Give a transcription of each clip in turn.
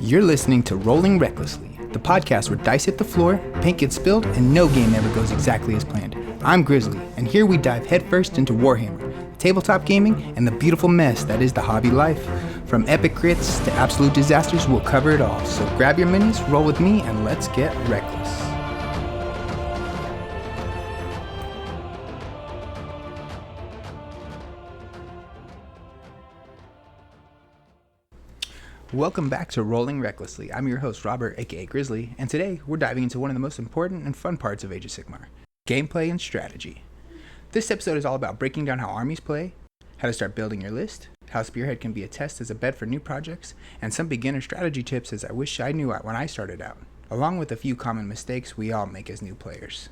You're listening to Rolling Recklessly, the podcast where dice hit the floor, paint gets spilled, and no game ever goes exactly as planned. I'm Grizzly, and here we dive headfirst into Warhammer, tabletop gaming, and the beautiful mess that is the hobby life. From epic crits to absolute disasters, we'll cover it all. So grab your minis, roll with me, and let's get reckless. Welcome back to Rolling Recklessly. I'm your host, Robert, aka Grizzly, and today we're diving into one of the most important and fun parts of Age of Sigmar, gameplay and strategy. This episode is all about breaking down how armies play, how to start building your list, how Spearhead can be a test as a bed for new projects, and some beginner strategy tips as I wish I knew when I started out, along with a few common mistakes we all make as new players.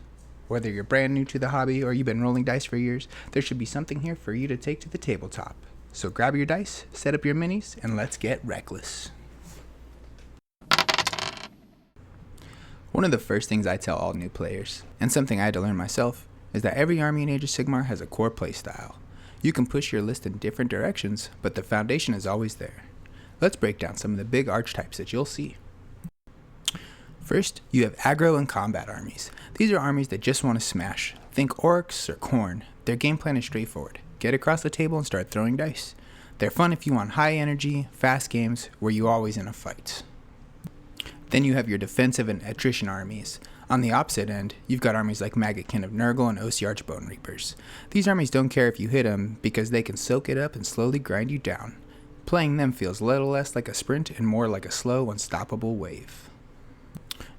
Whether you're brand new to the hobby or you've been rolling dice for years, there should be something here for you to take to the tabletop. So grab your dice, set up your minis, and let's get reckless. One of the first things I tell all new players, and something I had to learn myself, is that every army in Age of Sigmar has a core playstyle. You can push your list in different directions, but the foundation is always there. Let's break down some of the big archetypes that you'll see. First, you have aggro and combat armies. These are armies that just want to smash. Think orcs or Khorne. Their game plan is straightforward. Get across the table and start throwing dice. They're fun if you want high energy, fast games where you're always in a fight. Then you have your defensive and attrition armies. On the opposite end, you've got armies like Maggotkin of Nurgle and Ossiarch Bone Reapers. These armies don't care if you hit them because they can soak it up and slowly grind you down. Playing them feels a little less like a sprint and more like a slow, unstoppable wave.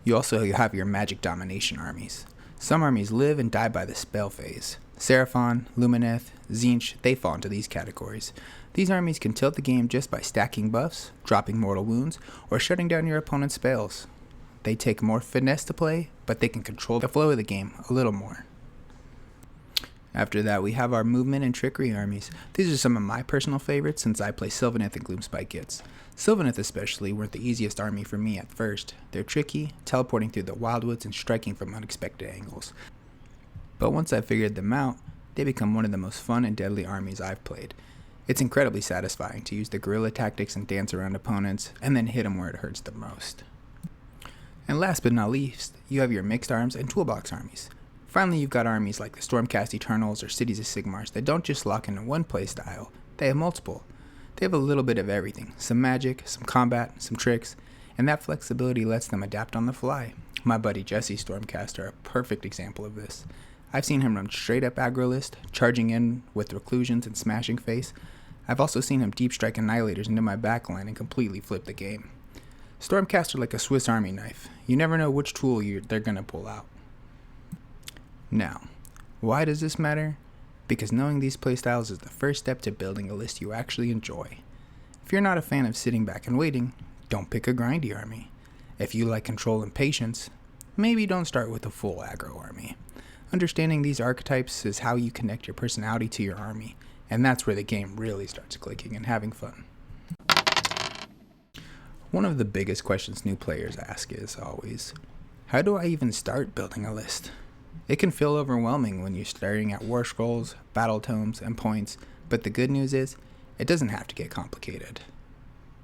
You also have your magic domination armies. Some armies live and die by the spell phase. Seraphon, Lumineth, Tzeentch, they fall into these categories. These armies can tilt the game just by stacking buffs, dropping mortal wounds, or shutting down your opponent's spells. They take more finesse to play, but they can control the flow of the game a little more. After that, we have our movement and trickery armies. These are some of my personal favorites since I play Sylvaneth and Gloomspite kits. Sylvaneth especially weren't the easiest army for me at first. They're tricky, teleporting through the wildwoods and striking from unexpected angles. But once I figured them out, they become one of the most fun and deadly armies I've played. It's incredibly satisfying to use the guerrilla tactics and dance around opponents, and then hit them where it hurts the most. And last but not least, you have your mixed arms and toolbox armies. Finally, you've got armies like the Stormcast Eternals or Cities of Sigmars that don't just lock into one playstyle, they have multiple. They have a little bit of everything, some magic, some combat, some tricks, and that flexibility lets them adapt on the fly. My buddy Jesse's Stormcast are a perfect example of this. I've seen him run straight up aggro list, charging in with reclusions and smashing face. I've also seen him deep strike annihilators into my backline and completely flip the game. Stormcast are like a Swiss Army knife. You never know which tool they're going to pull out. Now, why does this matter? Because knowing these playstyles is the first step to building a list you actually enjoy. If you're not a fan of sitting back and waiting, don't pick a grindy army. If you like control and patience, maybe don't start with a full aggro army. Understanding these archetypes is how you connect your personality to your army, and that's where the game really starts clicking and having fun. One of the biggest questions new players ask is always, how do I even start building a list? It can feel overwhelming when you're staring at war scrolls, battle tomes, and points, but the good news is, it doesn't have to get complicated.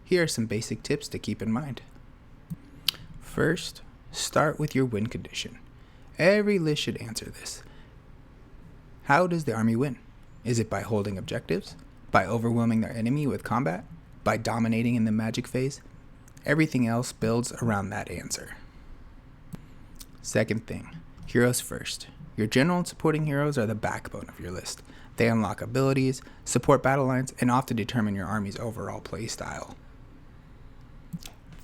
Here are some basic tips to keep in mind. First, start with your win condition. Every list should answer this. How does the army win? Is it by holding objectives? By overwhelming their enemy with combat? By dominating in the magic phase? Everything else builds around that answer. Second thing, heroes first. Your general and supporting heroes are the backbone of your list. They unlock abilities, support battle lines, and often determine your army's overall playstyle.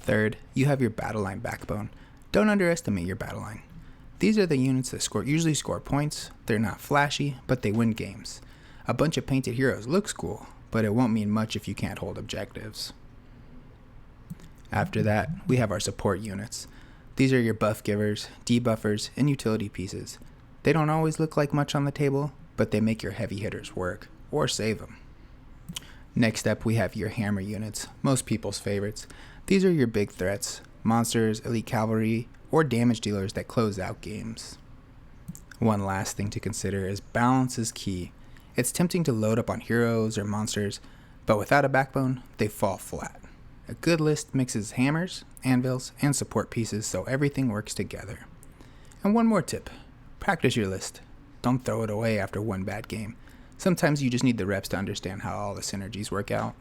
Third, you have your battle line backbone. Don't underestimate your battle line. These are the units that usually score points. They're not flashy, but they win games. A bunch of painted heroes looks cool, but it won't mean much if you can't hold objectives. After that, we have our support units. These are your buff givers, debuffers, and utility pieces. They don't always look like much on the table, but they make your heavy hitters work, or save them. Next up, we have your hammer units, most people's favorites. These are your big threats, monsters, elite cavalry, or damage dealers that close out games. One last thing to consider is balance is key. It's tempting to load up on heroes or monsters, but without a backbone, they fall flat. A good list mixes hammers, anvils, and support pieces so everything works together. And one more tip, practice your list. Don't throw it away after one bad game. Sometimes you just need the reps to understand how all the synergies work out.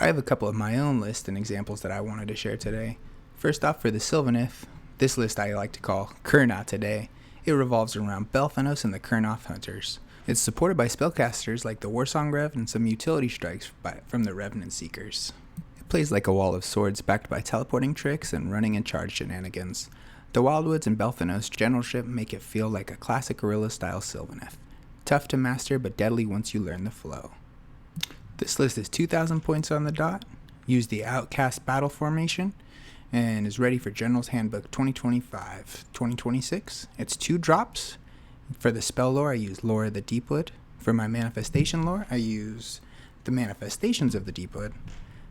I have a couple of my own lists and examples that I wanted to share today. First off, for the Sylvaneth, this list I like to call Kurnoth today. It revolves around Belthanos and the Kurnoth Hunters. It's supported by spellcasters like the Warsong Rev and some utility strikes from the Revenant Seekers. It plays like a wall of swords backed by teleporting tricks and running and charge shenanigans. The Wildwoods and Belthanos generalship make it feel like a classic guerrilla-style Sylvaneth. Tough to master but deadly once you learn the flow. This list is 2,000 points on the dot, use the Outcast battle formation, and is ready for General's Handbook 2025-2026. It's 2 drops. For the spell lore, I use Lore of the Deepwood. For my manifestation lore, I use the Manifestations of the Deepwood.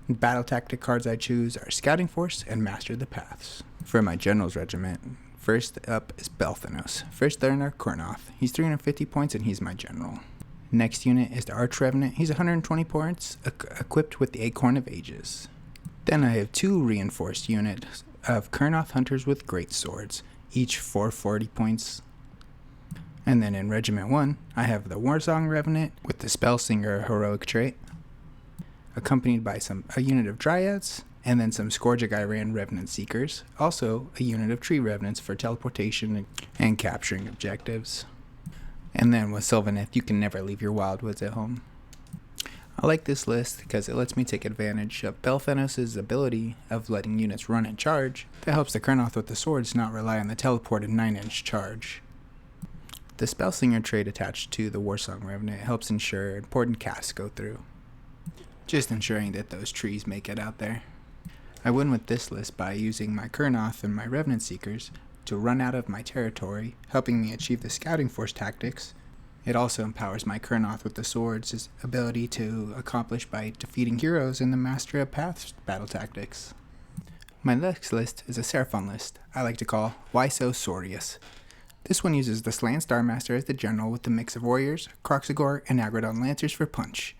Battle tactic cards I choose are Scouting Force and Master the Paths. For my General's Regiment, first up is Belthanos. First learner, Kurnoth. He's 350 points and he's my general. Next unit is the Arch Revenant. He's 120 points, equipped with the Acorn of Ages. Then I have 2 reinforced units of Kurnoth Hunters with Great Swords, each 440 points. And then in Regiment 1, I have the Warsong Revenant with the Spellsinger heroic trait, accompanied by a unit of Dryads, and then some Scourge of Iran Revenant Seekers, also a unit of Tree Revenants for teleportation and capturing objectives. And then with Sylvaneth, you can never leave your Wildwoods at home. I like this list because it lets me take advantage of Belthanos' ability of letting units run and charge. That helps the Kurnoth with the swords not rely on the teleported 9-inch charge. The Spellsinger trait attached to the Warsong Revenant helps ensure important casts go through, just ensuring that those trees make it out there. I win with this list by using my Kurnoth and my Revenant Seekers to run out of my territory, helping me achieve the Scouting Force tactics. It also empowers my Kurnoth with the swords' ability to accomplish by defeating heroes in the Master of Paths battle tactics. My next list is a Seraphon list I like to call Why So Sorious. This one uses the Slan Starmaster as the general with the mix of warriors, Croxagore, and Agrodon Lancers for punch.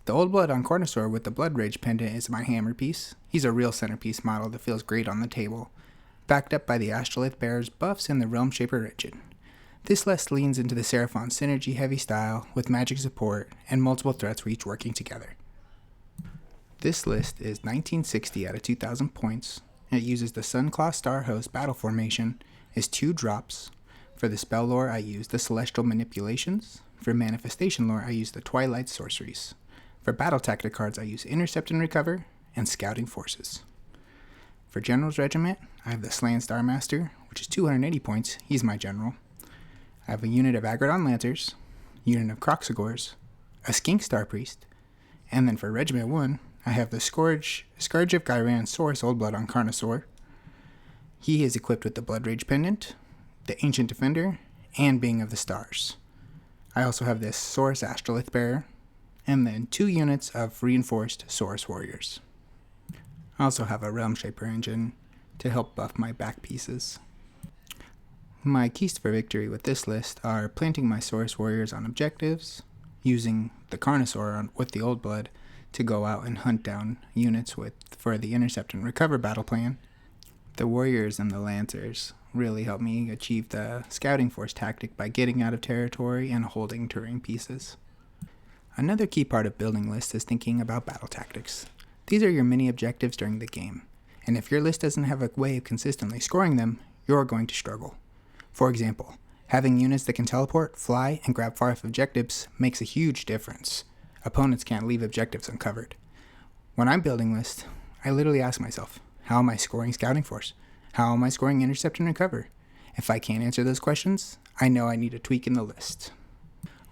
The Old Blood on Cornosaur with the Blood Rage pendant is my hammer piece. He's a real centerpiece model that feels great on the table, backed up by the Astrolith Bear's buffs and the Realm Shaper engine. This list leans into the Seraphon synergy heavy style with magic support and multiple threats for each working together. This list is 1960 out of 2,000 points. It uses the Sunclaw Star Host battle formation, is 2 drops. For the spell lore, I use the Celestial Manipulations. For manifestation lore, I use the Twilight Sorceries. For battle tactic cards, I use Intercept and Recover and Scouting Forces. For General's Regiment, I have the Slan Starmaster, which is 280 points. He's my general. I have a unit of Agrodon Lancers, unit of Croxagores, a Skink Star Priest, and then for Regiment 1, I have the Scourge of Gyran Source Old Blood on Carnosaur. He is equipped with the Blood Rage Pendant, the Ancient Defender, and Being of the Stars. I also have this Saurus Astrolith Bearer, and then 2 units of reinforced Saurus Warriors. I also have a Realm Shaper engine to help buff my back pieces. My keys for victory with this list are planting my Saurus Warriors on objectives, using the Carnosaur with the Old Blood to go out and hunt down units for the Intercept and Recover battle plan. The Warriors and the Lancers really help me achieve the Scouting Force tactic by getting out of territory and holding terrain pieces. Another key part of building lists is thinking about battle tactics. These are your mini objectives during the game, and if your list doesn't have a way of consistently scoring them, you're going to struggle. For example, having units that can teleport, fly, and grab far off objectives makes a huge difference. Opponents can't leave objectives uncovered. When I'm building lists, I literally ask myself, how am I scoring Scouting Force? How am I scoring Intercept and Recover? If I can't answer those questions, I know I need a tweak in the list.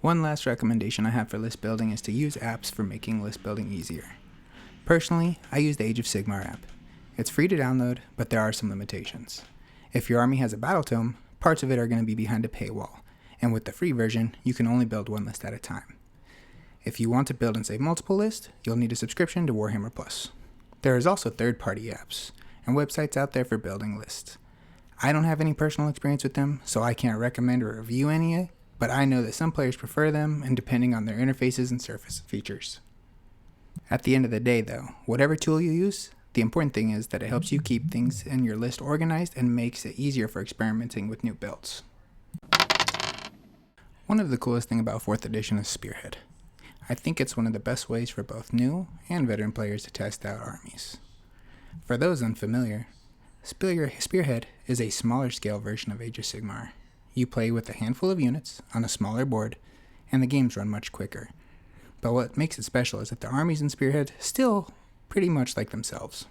One last recommendation I have for list building is to use apps for making list building easier. Personally, I use the Age of Sigmar app. It's free to download, but there are some limitations. If your army has a battle tome, parts of it are going to be behind a paywall, and with the free version, you can only build one list at a time. If you want to build and save multiple lists, you'll need a subscription to Warhammer Plus. There is also third-party apps and websites out there for building lists. I don't have any personal experience with them, so I can't recommend or review any, but I know that some players prefer them and depending on their interfaces and surface features. At the end of the day though, whatever tool you use, the important thing is that it helps you keep things in your list organized and makes it easier for experimenting with new builds. One of the coolest things about 4th edition is Spearhead. I think it's one of the best ways for both new and veteran players to test out armies. For those unfamiliar, Spearhead is a smaller scale version of Age of Sigmar. You play with a handful of units on a smaller board, and the games run much quicker. But what makes it special is that the armies in Spearhead still pretty much like themselves.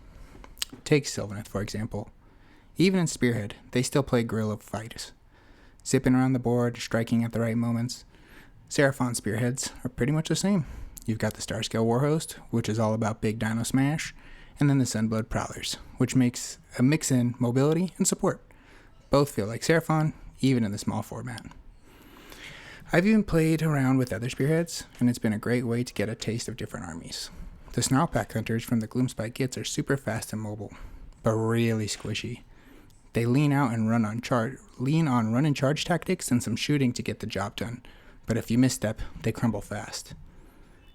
Take Sylvaneth, for example. Even in Spearhead, they still play guerrilla fights, zipping around the board, striking at the right moments. Seraphon Spearheads are pretty much the same. You've got the Star Scale Warhost, which is all about big dino smash, and then the Sunblood Prowlers, which makes a mix in mobility and support. Both feel like Seraphon, even in the small format. I've even played around with other Spearheads, and it's been a great way to get a taste of different armies. The Snarlpack Hunters from the Gloomspite Gits are super fast and mobile, but really squishy. They lean on run and charge tactics and some shooting to get the job done, but if you misstep, they crumble fast.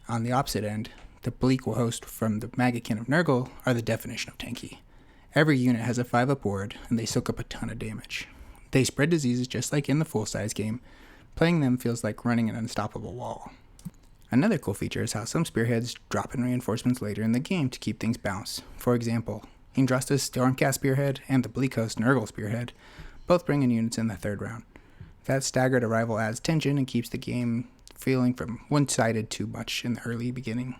On the opposite end, the Bleak Host from the Maggotkin of Nurgle are the definition of tanky. Every unit has a 5-up ward, and they soak up a ton of damage. They spread diseases just like in the full-size game. Playing them feels like running an unstoppable wall. Another cool feature is how some Spearheads drop in reinforcements later in the game to keep things balanced. For example, Indrasta's Stormcast Spearhead and the Bleak Host Nurgle Spearhead both bring in units in the 3rd round. That staggered arrival adds tension and keeps the game feeling from one-sided too much in the early beginning.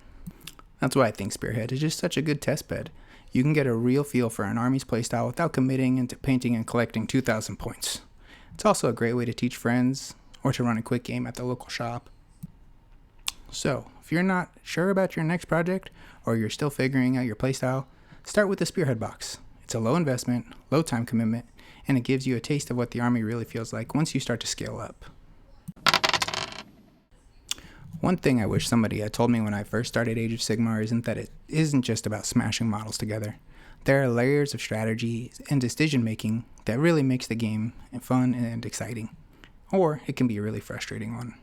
That's why I think Spearhead is just such a good test bed. You can get a real feel for an army's playstyle without committing into painting and collecting 2,000 points. It's also a great way to teach friends or to run a quick game at the local shop. So, if you're not sure about your next project or you're still figuring out your playstyle, start with the Spearhead box. It's a low investment, low time commitment, and it gives you a taste of what the army really feels like once you start to scale up. One thing I wish somebody had told me when I first started Age of Sigmar isn't that it isn't just about smashing models together. There are layers of strategy and decision making that really makes the game fun and exciting. Or it can be a really frustrating one.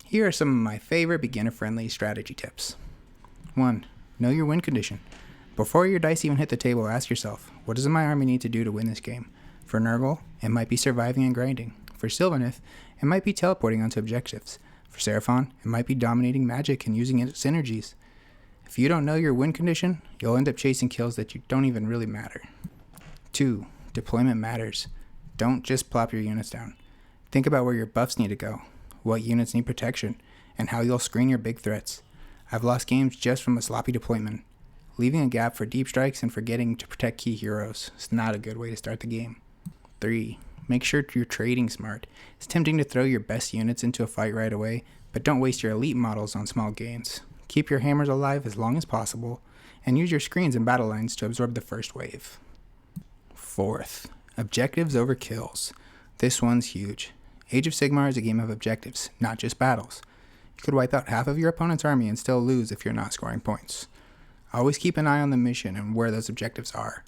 Here are some of my favorite beginner-friendly strategy tips. 1. Know your win condition. Before your dice even hit the table, ask yourself, what does my army need to do to win this game? For Nurgle, it might be surviving and grinding. For Sylvaneth, it might be teleporting onto objectives. For Seraphon, it might be dominating magic and using its synergies. If you don't know your win condition, you'll end up chasing kills that you don't even really matter. 2. Deployment matters. Don't just plop your units down. Think about where your buffs need to go, what units need protection, and how you'll screen your big threats. I've lost games just from a sloppy deployment. Leaving a gap for deep strikes and forgetting to protect key heroes is not a good way to start the game. 3. Make sure you're trading smart. It's tempting to throw your best units into a fight right away, but don't waste your elite models on small gains. Keep your hammers alive as long as possible, and use your screens and battle lines to absorb the first wave. 4th, objectives over kills. This one's huge. Age of Sigmar is a game of objectives, not just battles. You could wipe out half of your opponent's army and still lose if you're not scoring points. Always keep an eye on the mission and where those objectives are.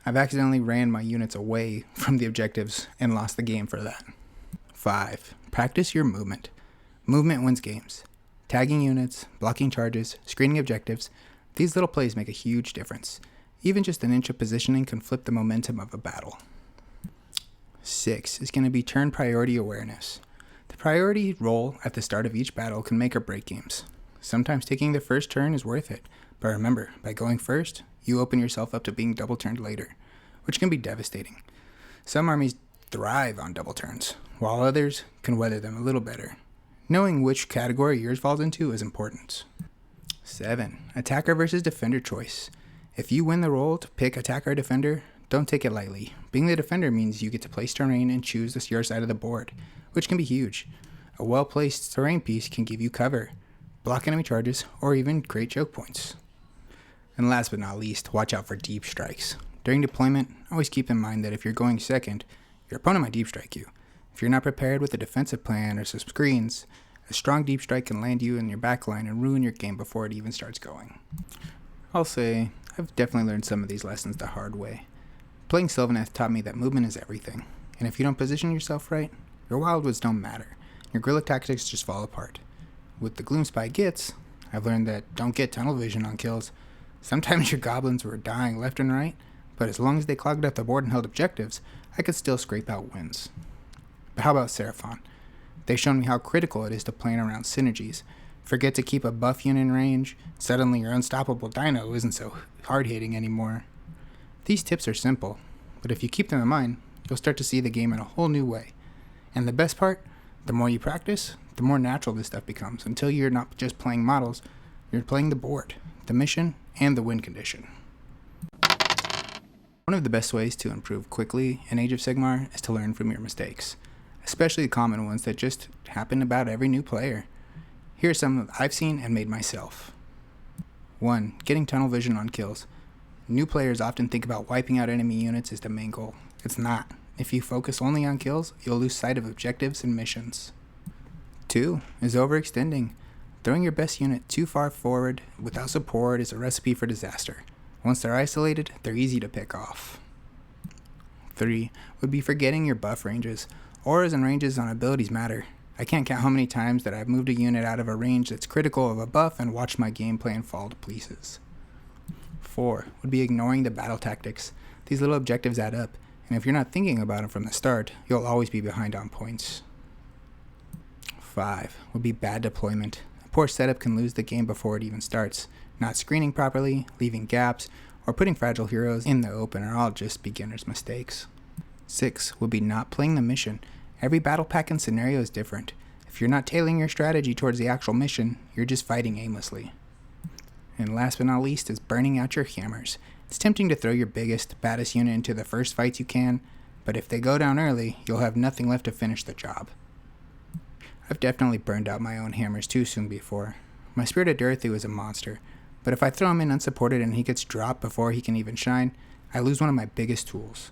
I've accidentally ran my units away from the objectives and lost the game for that. 5. Practice your movement. Movement wins games. Tagging units, blocking charges, screening objectives, these little plays make a huge difference. Even just an inch of positioning can flip the momentum of a battle. 6 is going to be turn priority awareness. The priority role at the start of each battle can make or break games. Sometimes taking the first turn is worth it, but remember, by going first, you open yourself up to being double turned later, which can be devastating. Some armies thrive on double turns, while others can weather them a little better. Knowing which category yours falls into is important. 7. Attacker versus defender choice. If you win the role to pick attacker or defender, don't take it lightly. Being the defender means you get to place terrain and choose your side of the board, which can be huge. A well-placed terrain piece can give you cover, block enemy charges, or even create choke points. And last but not least, watch out for deep strikes. During deployment, always keep in mind that if you're going second, your opponent might deep strike you. If you're not prepared with a defensive plan or some screens, a strong deep strike can land you in your backline and ruin your game before it even starts going. I'll say, I've definitely learned some of these lessons the hard way. Playing Sylvaneth taught me that movement is everything, and if you don't position yourself right, your wildwoods don't matter. Your guerrilla tactics just fall apart. With the Gloomspite Gits, I've learned that don't get tunnel vision on kills. Sometimes your goblins were dying left and right, but as long as they clogged up the board and held objectives, I could still scrape out wins. But how about Seraphon? They've shown me how critical it is to plan around synergies. Forget to keep a buff unit in range, suddenly your unstoppable dino isn't so hard-hitting anymore. These tips are simple, but if you keep them in mind, you'll start to see the game in a whole new way. And the best part, the more you practice, the more natural this stuff becomes, until you're not just playing models, you're playing the board, the mission, and the win condition. One of the best ways to improve quickly in Age of Sigmar is to learn from your mistakes, especially the common ones that just happen about every new player. Here are some that I've seen and made myself. 1. Getting tunnel vision on kills. New players often think about wiping out enemy units as the main goal. It's not. If you focus only on kills, you'll lose sight of objectives and missions. 2. Is overextending. Throwing your best unit too far forward without support is a recipe for disaster. Once they're isolated, they're easy to pick off. 3. Would be forgetting your buff ranges. Auras and ranges on abilities matter. I can't count how many times that I've moved a unit out of a range that's critical of a buff and watched my game plan fall to pieces. 4. Would be ignoring the battle tactics. These little objectives add up, and if you're not thinking about them from the start, you'll always be behind on points. 5. Would be bad deployment. A poor setup can lose the game before it even starts. Not screening properly, leaving gaps, or putting fragile heroes in the open are all just beginner's mistakes. 6. Would be not playing the mission. Every battle pack and scenario is different. If you're not tailoring your strategy towards the actual mission, you're just fighting aimlessly. And last but not least is burning out your hammers. It's tempting to throw your biggest, baddest unit into the first fights you can, but if they go down early, you'll have nothing left to finish the job. I've definitely burned out my own hammers too soon before. My Spirited Dorothy was a monster, but if I throw him in unsupported and he gets dropped before he can even shine, I lose one of my biggest tools.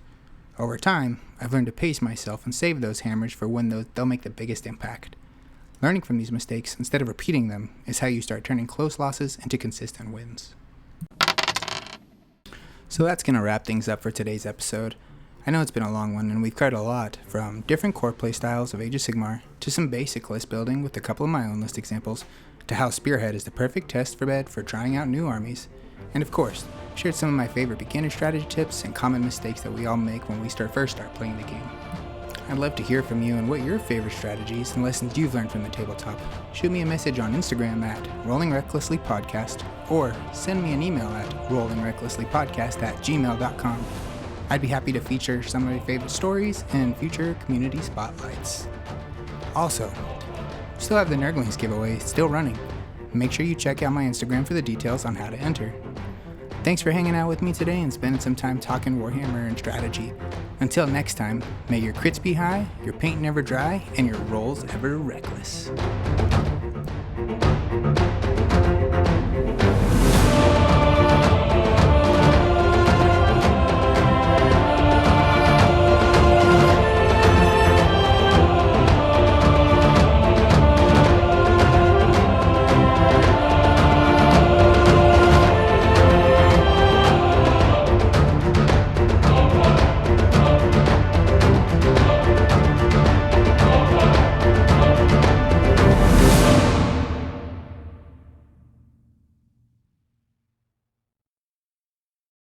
Over time, I've learned to pace myself and save those hammers for when they'll make the biggest impact. Learning from these mistakes instead of repeating them is how you start turning close losses into consistent wins. So that's going to wrap things up for today's episode. I know it's been a long one and we've covered a lot, from different core playstyles of Age of Sigmar to some basic list building with a couple of my own list examples, to how Spearhead is the perfect test bed for trying out new armies, and of course, shared some of my favorite beginner strategy tips and common mistakes that we all make when we first start playing the game. I'd love to hear from you and what your favorite strategies and lessons you've learned from the tabletop. Shoot me a message on Instagram at rollingrecklesslypodcast or send me an email at rollingrecklesslypodcast@gmail.com. I'd be happy to feature some of my favorite stories in future community spotlights. Also, still have the Nerdlings giveaway still running. Make sure you check out my Instagram for the details on how to enter. Thanks for hanging out with me today and spending some time talking Warhammer and strategy. Until next time, may your crits be high, your paint never dry, and your rolls ever reckless.